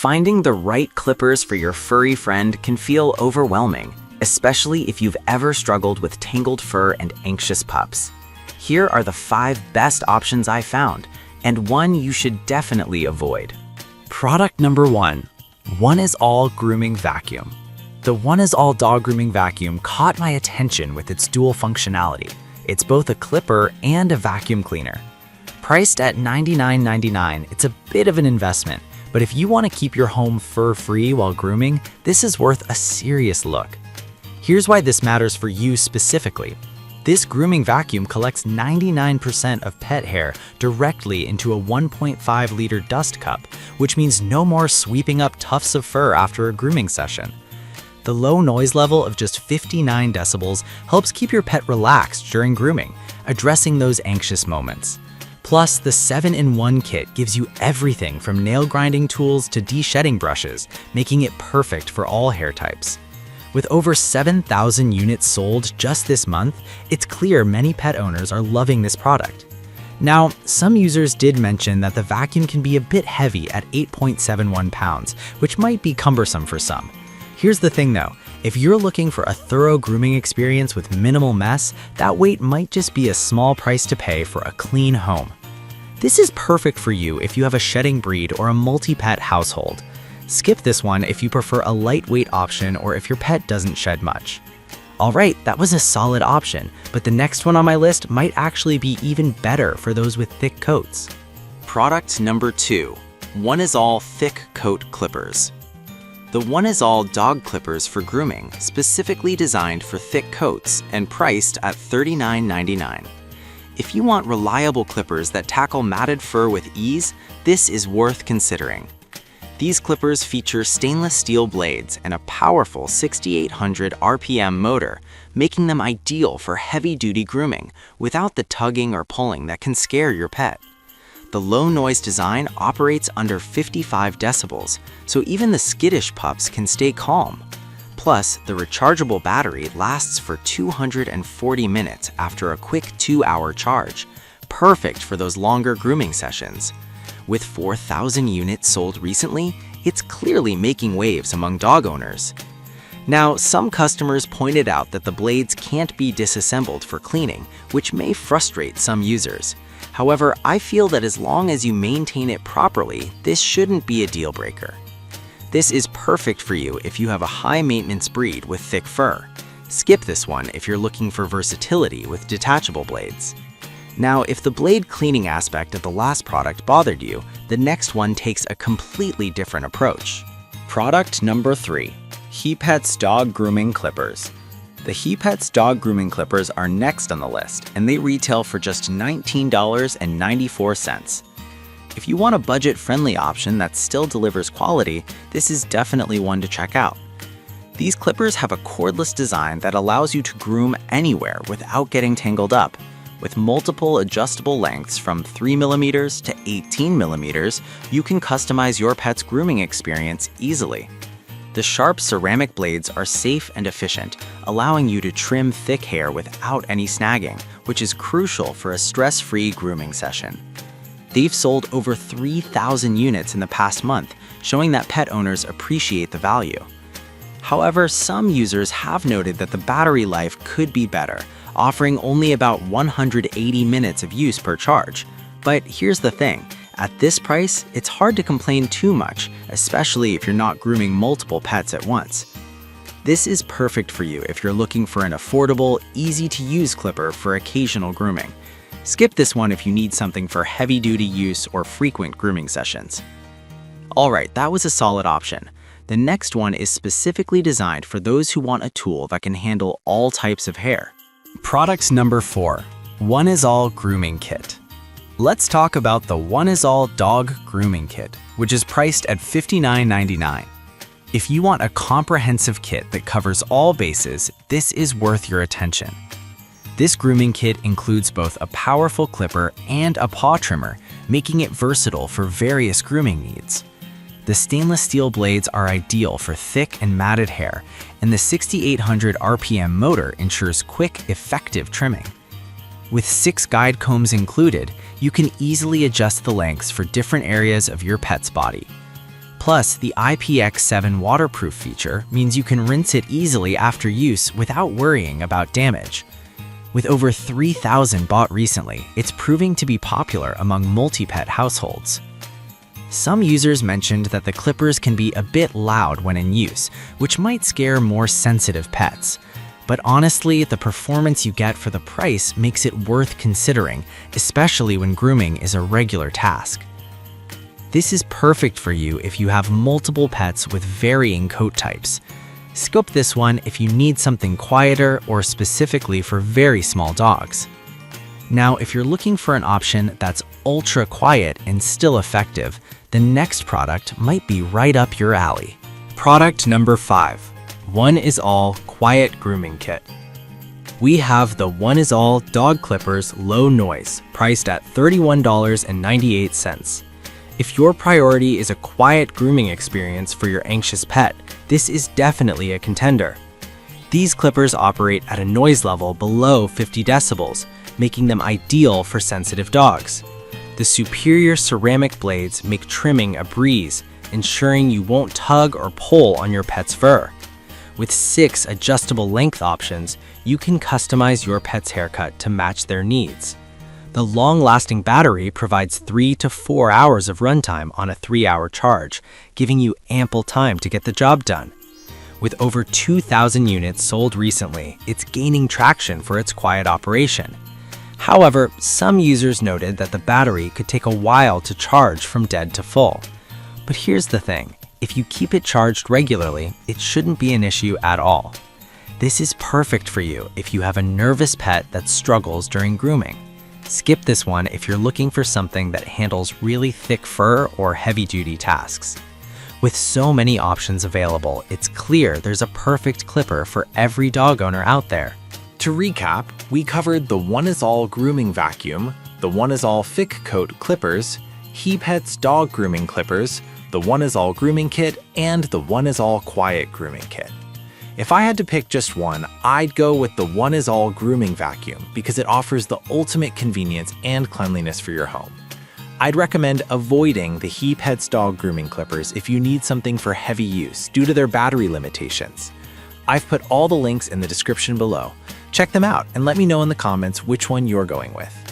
Finding the right clippers for your furry friend can feel overwhelming, especially if you've ever struggled with tangled fur and anxious pups. Here are the 5 best options I found, and one you should definitely avoid. Product number 1, One is All Grooming Vacuum. The One is All Dog Grooming Vacuum caught my attention with its dual functionality. It's both a clipper and a vacuum cleaner. Priced at $99.99, it's a bit of an investment, but if you want to keep your home fur-free while grooming, this is worth a serious look. Here's why this matters for you specifically. This grooming vacuum collects 99% of pet hair directly into a 1.5-liter dust cup, which means no more sweeping up tufts of fur after a grooming session. The low noise level of just 59 decibels helps keep your pet relaxed during grooming, addressing those anxious moments. Plus, the 7-in-1 kit gives you everything from nail grinding tools to de-shedding brushes, making it perfect for all hair types. With over 7,000 units sold just this month, it's clear many pet owners are loving this product. Now, some users did mention that the vacuum can be a bit heavy at 8.71 pounds, which might be cumbersome for some. Here's the thing though, if you're looking for a thorough grooming experience with minimal mess, that weight might just be a small price to pay for a clean home. This is perfect for you if you have a shedding breed or a multi-pet household. Skip this one if you prefer a lightweight option or if your pet doesn't shed much. Alright, that was a solid option, but the next one on my list might actually be even better for those with thick coats. Product number 2, One is All Thick Coat Clippers. The One is All dog clippers for grooming, specifically designed for thick coats and priced at $39.99. If you want reliable clippers that tackle matted fur with ease, this is worth considering. These clippers feature stainless steel blades and a powerful 6,800 RPM motor, making them ideal for heavy-duty grooming without the tugging or pulling that can scare your pet. The low-noise design operates under 55 decibels, so even the skittish pups can stay calm. Plus, the rechargeable battery lasts for 240 minutes after a quick 2-hour charge, perfect for those longer grooming sessions. With 4,000 units sold recently, it's clearly making waves among dog owners. Now, some customers pointed out that the blades can't be disassembled for cleaning, which may frustrate some users. However, I feel that as long as you maintain it properly, this shouldn't be a deal breaker. This is perfect for you if you have a high-maintenance breed with thick fur. Skip this one if you're looking for versatility with detachable blades. Now, if the blade cleaning aspect of the last product bothered you, the next one takes a completely different approach. Product number 3, HePets Dog Grooming Clippers. The HePets Dog Grooming Clippers are next on the list, and they retail for just $19.94. If you want a budget-friendly option that still delivers quality, this is definitely one to check out. These clippers have a cordless design that allows you to groom anywhere without getting tangled up. With multiple adjustable lengths from 3mm to 18mm, you can customize your pet's grooming experience easily. The sharp ceramic blades are safe and efficient, allowing you to trim thick hair without any snagging, which is crucial for a stress-free grooming session. They've sold over 3,000 units in the past month, showing that pet owners appreciate the value. However, some users have noted that the battery life could be better, offering only about 180 minutes of use per charge. But here's the thing. At this price, it's hard to complain too much, especially if you're not grooming multiple pets at once. This is perfect for you if you're looking for an affordable, easy-to-use clipper for occasional grooming. Skip this one if you need something for heavy-duty use or frequent grooming sessions. Alright, that was a solid option. The next one is specifically designed for those who want a tool that can handle all types of hair. Product number 4, One is All Grooming Kit. Let's talk about the One is All Dog Grooming Kit, which is priced at $59.99. If you want a comprehensive kit that covers all bases, this is worth your attention. This grooming kit includes both a powerful clipper and a paw trimmer, making it versatile for various grooming needs. The stainless steel blades are ideal for thick and matted hair, and the 6,800 RPM motor ensures quick, effective trimming. With 6 guide combs included, you can easily adjust the lengths for different areas of your pet's body. Plus, the IPX7 waterproof feature means you can rinse it easily after use without worrying about damage. With over 3,000 bought recently, it's proving to be popular among multi-pet households. Some users mentioned that the clippers can be a bit loud when in use, which might scare more sensitive pets. But honestly, the performance you get for the price makes it worth considering, especially when grooming is a regular task. This is perfect for you if you have multiple pets with varying coat types. Skip this one if you need something quieter or specifically for very small dogs. Now, if you're looking for an option that's ultra quiet and still effective, the next product might be right up your alley. Product number 5. One is All Quiet Grooming Kit. We have the One is All Dog Clippers Low Noise, priced at $31.98. If your priority is a quiet grooming experience for your anxious pet, this is definitely a contender. These clippers operate at a noise level below 50 decibels, making them ideal for sensitive dogs. The superior ceramic blades make trimming a breeze, ensuring you won't tug or pull on your pet's fur. With 6 adjustable length options, you can customize your pet's haircut to match their needs. The long-lasting battery provides 3 to 4 hours of runtime on a 3-hour charge, giving you ample time to get the job done. With over 2,000 units sold recently, it's gaining traction for its quiet operation. However, some users noted that the battery could take a while to charge from dead to full. But here's the thing, if you keep it charged regularly, it shouldn't be an issue at all. This is perfect for you if you have a nervous pet that struggles during grooming. Skip this one if you're looking for something that handles really thick fur or heavy-duty tasks. With so many options available, it's clear there's a perfect clipper for every dog owner out there. To recap, we covered the One is All Grooming Vacuum, the One is All Thick Coat Clippers, HePets Dog Grooming Clippers, the One is All Grooming Kit, and the One is All Quiet Grooming Kit. If I had to pick just one, I'd go with the One is All Grooming Vacuum because it offers the ultimate convenience and cleanliness for your home. I'd recommend avoiding the HePets Dog Grooming Clippers if you need something for heavy use due to their battery limitations. I've put all the links in the description below. Check them out and let me know in the comments which one you're going with.